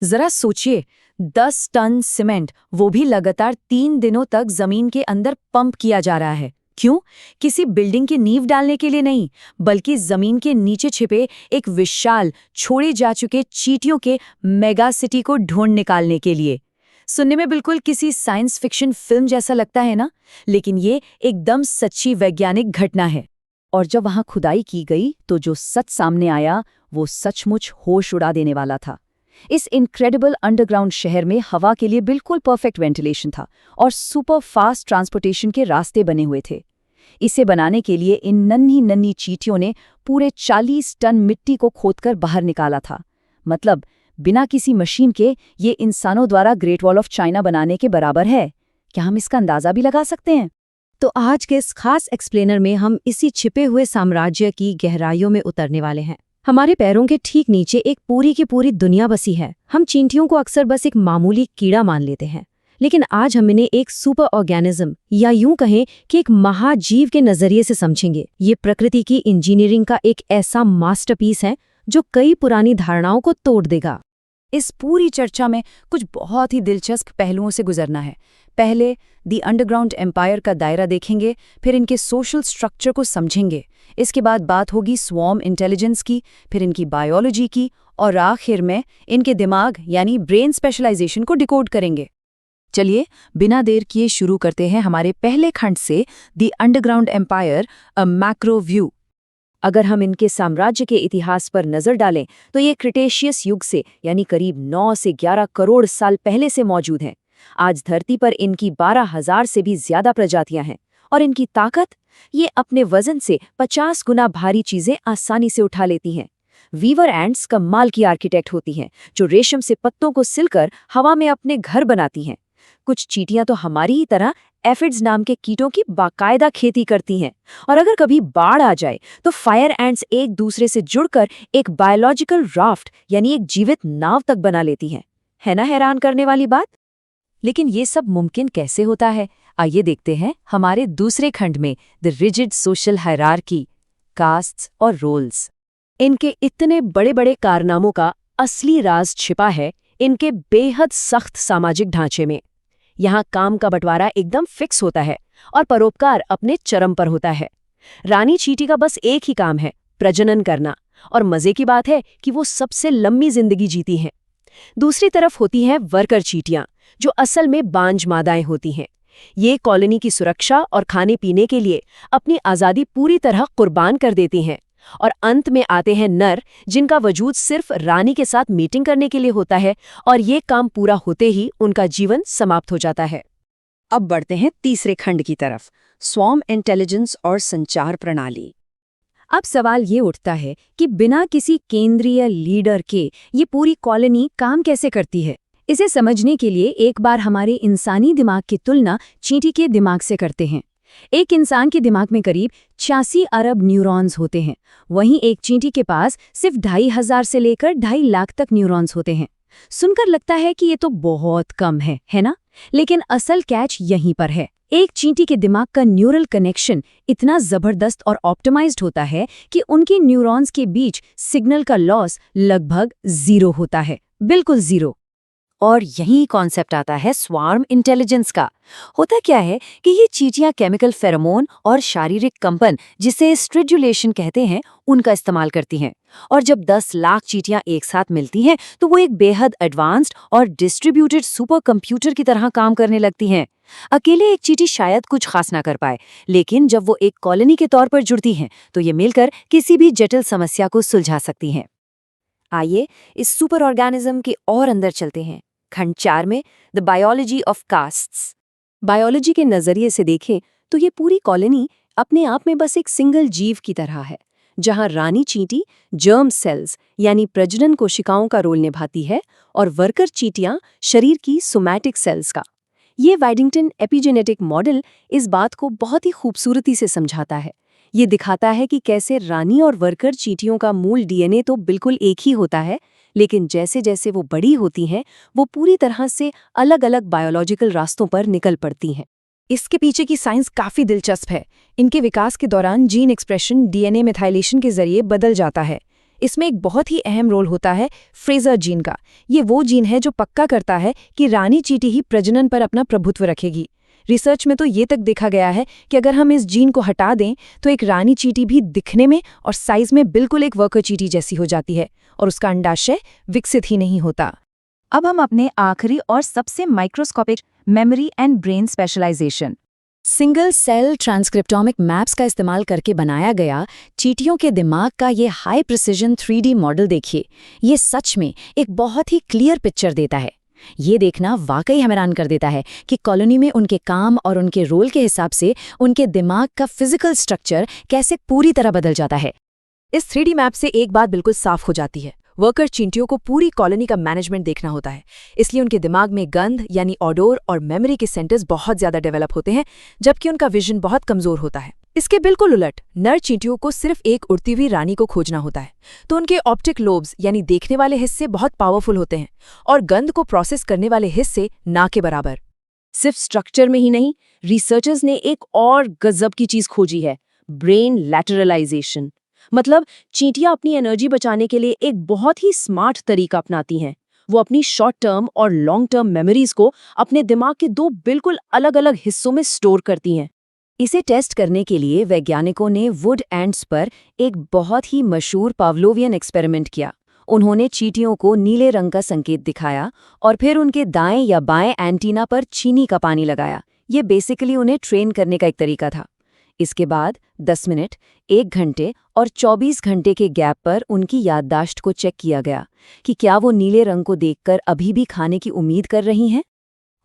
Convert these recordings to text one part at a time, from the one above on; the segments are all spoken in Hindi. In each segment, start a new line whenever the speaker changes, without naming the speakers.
जरा सोचिए, 10 टन सीमेंट, वो भी लगातार 3 दिनों तक जमीन के अंदर पंप किया जा रहा है। क्यों? किसी बिल्डिंग की नींव डालने के लिए नहीं, बल्कि जमीन के नीचे छिपे एक विशाल, छोड़े जा चुके चींटियों के मेगा सिटी को ढूंढ निकालने के लिए। सुनने में बिल्कुल किसी साइंस फिक्शन फिल्म जैसा लगता है ना, लेकिन ये एकदम सच्ची वैज्ञानिक घटना है। और जब वहां खुदाई की गई तो जो सच सामने आया वो सचमुच होश उड़ा देने वाला था। इस इनक्रेडिबल अंडरग्राउंड शहर में हवा के लिए बिल्कुल परफेक्ट वेंटिलेशन था और सुपर फास्ट ट्रांसपोर्टेशन के रास्ते बने हुए थे। इसे बनाने के लिए इन नन्ही नन्ही चींटियों ने पूरे 40 टन मिट्टी को खोदकर बाहर निकाला था। मतलब बिना किसी मशीन के ये इंसानों द्वारा ग्रेट वॉल ऑफ चाइना बनाने के बराबर है। क्या हम इसका अंदाजा भी लगा सकते हैं?
तो आज के इस खास एक्सप्लेनर में हम इसी छिपे हुए साम्राज्य की गहराइयों में उतरने वाले हैं। हमारे पैरों के ठीक नीचे एक पूरी की पूरी दुनिया बसी है। हम चींटियों को अक्सर बस एक मामूली कीड़ा मान लेते हैं, लेकिन आज हम इन्हें एक सुपर ऑर्गेनिज्म या यूं कहें कि एक महाजीव के नजरिए से समझेंगे। ये प्रकृति की इंजीनियरिंग का एक ऐसा मास्टरपीस है जो कई पुरानी धारणाओं को तोड़ देगा।
इस पूरी चर्चा में कुछ बहुत ही दिलचस्प पहलुओं से गुजरना है। पहले दी अंडरग्राउंड एम्पायर का दायरा देखेंगे, फिर इनके सोशल स्ट्रक्चर को समझेंगे। इसके बाद बात होगी स्वॉर्म इंटेलिजेंस की, फिर इनकी बायोलॉजी की, और आखिर में इनके दिमाग यानी ब्रेन स्पेशलाइजेशन को डिकोड करेंगे। चलिए बिना देर किए शुरू करते हैं हमारे पहले खंड से, the underground empire a macro view. अगर हम इनके साम्राज्य के इतिहास पर नजर डालें तो ये क्रिटेशियस युग से यानी करीब 9 से 11 करोड़ साल पहले से मौजूद हैं। आज धरती पर इनकी 12,000 से भी ज्यादा प्रजातियां हैं, और इनकी ताकत, ये अपने वजन से 50 गुना भारी चीजें आसानी से उठा लेती हैं। वीवर एंट्स कमाल की आर्किटेक्ट होती हैं, जो रेशम से पत्तों को सिलकर हवा में अपने घर बनाती हैं। कुछ चींटियां तो हमारी ही तरह एफिड्स नाम के कीटों की बाकायदा खेती करती हैं, और अगर कभी बाढ़ आ जाए तो फायर एंट्स एक दूसरे से जुड़कर एक बायोलॉजिकल राफ्ट यानी एक जीवित नाव तक बना लेती हैं। है ना हैरान करने वाली बात? लेकिन ये सब मुमकिन कैसे होता है? आइए देखते हैं हमारे दूसरे खंड में, the rigid social hierarchy, castes और रोल्स। इनके इतने बड़े बड़े कारनामों का असली राज छिपा है इनके बेहद सख्त सामाजिक ढांचे में। यहाँ काम का बंटवारा एकदम फिक्स होता है और परोपकार अपने चरम पर होता है। रानी चींटी का बस एक ही काम है, प्रजनन करना, और मजे की बात है कि वो सबसे लंबी जिंदगी जीती हैं। दूसरी तरफ होती हैं वर्कर चींटियां, जो असल में बांझ मादाएं होती हैं। ये कॉलोनी की सुरक्षा और खाने पीने के लिए अपनी आज़ादी पूरी तरह कुर्बान कर देती हैं। और अंत में आते हैं नर, जिनका वजूद सिर्फ रानी के साथ मीटिंग करने के लिए होता है, और ये काम पूरा होते ही उनका जीवन समाप्त हो जाता है। अब बढ़ते हैं तीसरे खंड की तरफ, स्वॉर्म इंटेलिजेंस और संचार प्रणाली। अब सवाल ये उठता है कि बिना किसी केंद्रीय लीडर के ये पूरी कॉलोनी काम कैसे करती है? इसे समझने के लिए एक बार हमारे इंसानी दिमाग की तुलना चींटी के दिमाग से करते हैं। एक इंसान के दिमाग में करीब 86 अरब न्यूरॉन्स होते हैं, वहीं एक चींटी के पास सिर्फ 2,500 से लेकर 2.5 लाख तक न्यूरॉन्स होते हैं। सुनकर लगता है कि ये तो बहुत कम है ना? लेकिन असल कैच यहीं पर है। एक चींटी के दिमाग का न्यूरल कनेक्शन इतना जबरदस्त और ऑप्टिमाइज्ड होता है कि उनके न्यूरॉन्स के बीच सिग्नल का लॉस लगभग 0 होता है, बिल्कुल 0। और यही कॉन्सेप्ट आता है स्वार्म इंटेलिजेंस का। होता क्या है कि ये चींटियां केमिकल फेरोमोन और शारीरिक कंपन, जिसे स्ट्रिड्युलेशन कहते हैं, उनका इस्तेमाल करती हैं। और जब 10 लाख चींटियां एक साथ मिलती हैं तो वो एक बेहद एडवांस्ड और डिस्ट्रीब्यूटेड सुपर कंप्यूटर की तरह काम करने लगती हैं। अकेले एक चींटी शायद कुछ खास ना कर पाए, लेकिन जब वो एक कॉलोनी के तौर पर जुड़ती हैं तो ये मिलकर किसी भी जटिल समस्या को सुलझा सकती हैं। आइए इस सुपर ऑर्गेनिज्म के और अंदर चलते हैं। खंड 4 में, the biology of castes. Biology के नजरिए से देखें तो ये पूरी कॉलोनी अपने आप में बस एक सिंगल जीव की तरह है, जहां रानी चींटी जर्म सेल्स यानी प्रजनन कोशिकाओं का रोल निभाती है और वर्कर चींटियां शरीर की सोमैटिक सेल्स का। ये वाइडिंगटन एपिजेनेटिक मॉडल इस बात को बहुत ही खूबसूरती से समझाता है। ये दिखाता है कि कैसे रानी और वर्कर चींटियों का मूल डीएनए तो बिल्कुल एक ही होता है, लेकिन जैसे जैसे वो बड़ी होती हैं वो पूरी तरह से अलग अलग बायोलॉजिकल रास्तों पर निकल पड़ती हैं। इसके पीछे की साइंस काफ़ी दिलचस्प है। इनके विकास के दौरान जीन एक्सप्रेशन डीएनए मिथाइलेशन के जरिए बदल जाता है। इसमें एक बहुत ही अहम रोल होता है फ्रेजर जीन का। ये वो जीन है जो पक्का करता है कि रानी चींटी ही प्रजनन पर अपना प्रभुत्व रखेगी। रिसर्च में तो ये तक देखा गया है कि अगर हम इस जीन को हटा दें तो एक रानी चींटी भी दिखने में और साइज में बिल्कुल एक वर्कर चींटी जैसी हो जाती है और उसका अंडाशय विकसित ही नहीं होता।
अब हम अपने आखिरी और सबसे microscopic memory and brain specialisation
single cell transcriptomic maps का इस्तेमाल करके बनाया गया चींटियों के दिमाग का ये हाई प्रिसिजन 3D मॉडल देखिए। ये सच में एक बहुत ही क्लियर पिक्चर देता है। ये देखना वाकई हैरान कर देता है कि कॉलोनी में उनके काम और उनके रोल के हिसाब से उनके दिमाग का फिजिकल स्ट्रक्चर कैसे पूरी तरह बदल जाता है। इस 3D मैप से एक बात बिल्कुल साफ हो जाती है, वर्कर चींटियों को पूरी कॉलोनी का मैनेजमेंट देखना होता है, इसलिए उनके दिमाग में गंध यानी ऑडोर और मेमोरी के सेंटर्स बहुत ज्यादा डेवलप होते हैं, जबकि उनका विजन बहुत कमजोर होता है। इसके बिल्कुल उलट नर चींटियों को सिर्फ एक उड़ती हुई रानी को खोजना होता है, तो उनके ऑप्टिक लोब्स यानी देखने वाले हिस्से बहुत पावरफुल होते हैं और गंध को प्रोसेस करने वाले हिस्से ना के बराबर।
सिर्फ स्ट्रक्चर में ही नहीं, रिसर्चर्स ने एक और गजब की चीज खोजी है, ब्रेन लैटरलाइजेशन। मतलब चींटियां अपनी एनर्जी बचाने के लिए एक बहुत ही स्मार्ट तरीका अपनाती हैं। वो अपनी शॉर्ट टर्म और लॉन्ग टर्म मेमोरीज को अपने दिमाग के दो बिल्कुल अलग-अलग हिस्सों में स्टोर करती हैं।
इसे टेस्ट करने के लिए वैज्ञानिकों ने वुड एंट्स पर एक बहुत ही मशहूर पावलोवियन एक्सपेरिमेंट किया। उन्होंने चींटियों को नीले रंग का संकेत दिखाया और फिर उनके दाएं या बाएं एंटीना पर चीनी का पानी लगाया। ये बेसिकली उन्हें ट्रेन करने का एक तरीका था। इसके बाद 10 मिनट, 1 घंटे और 24 घंटे के गैप पर उनकी याददाश्त को चेक किया गया कि क्या वो नीले रंग को देखकर अभी भी खाने की उम्मीद कर रही हैं।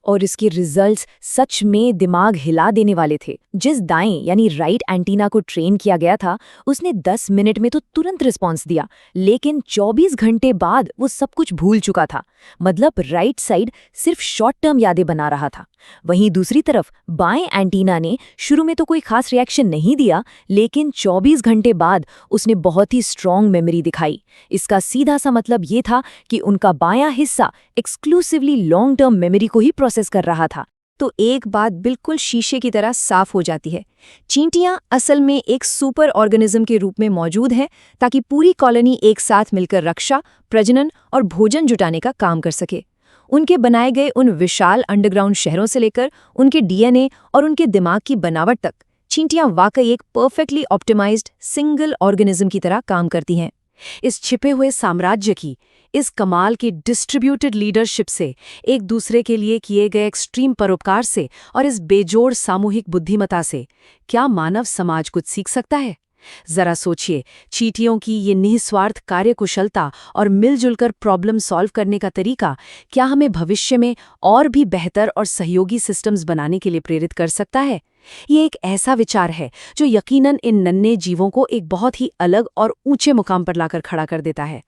और इसके रिजल्ट्स सच में दिमाग हिला देने वाले थे। जिस दाएं यानी राइट एंटीना को ट्रेन किया गया था, उसने 10 मिनट में तो तुरंत रिस्पॉन्स दिया, लेकिन 24 घंटे बाद वो सब कुछ भूल चुका था। मतलब राइट साइड सिर्फ शॉर्ट टर्म यादें बना रहा था। वहीं दूसरी तरफ बाएं एंटीना ने शुरू में तो कोई खास रिएक्शन नहीं दिया, लेकिन 24 घंटे बाद उसने बहुत ही स्ट्रॉन्ग मेमोरी दिखाई। इसका सीधा सा मतलब ये था कि उनका बायां हिस्सा एक्सक्लूसिवली लॉन्ग टर्म मेमोरी को ही प्रोसेस कर रहा था। तो एक बात बिल्कुल शीशे की तरह साफ हो जाती है, चींटियां असल में एक सुपर ऑर्गेनिज्म के रूप में मौजूद हैं ताकि पूरी कॉलोनी एक साथ मिलकर रक्षा, प्रजनन और भोजन जुटाने का काम कर सके। उनके बनाए गए उन विशाल अंडरग्राउंड शहरों से लेकर उनके डीएनए और उनके दिमाग की बनावट तक, चींटियां वाकई एक परफेक्टली ऑप्टिमाइज्ड सिंगल ऑर्गेनिज्म की तरह काम करती हैं। इस छिपे हुए साम्राज्य की, इस कमाल की डिस्ट्रीब्यूटेड लीडरशिप से, एक दूसरे के लिए किए गए एक्सट्रीम परोपकार से और इस बेजोड़ सामूहिक बुद्धिमत्ता से क्या मानव समाज कुछ सीख सकता है? जरा सोचिए, चींटियों की ये निस्वार्थ कार्यकुशलता और मिलजुल कर प्रॉब्लम सॉल्व करने का तरीका क्या हमें भविष्य में और भी बेहतर और सहयोगी सिस्टम्स बनाने के लिए प्रेरित कर सकता है? ये एक ऐसा विचार है जो यकीनन इन नन्हे जीवों को एक बहुत ही अलग और ऊंचे मुकाम पर लाकर खड़ा कर देता है।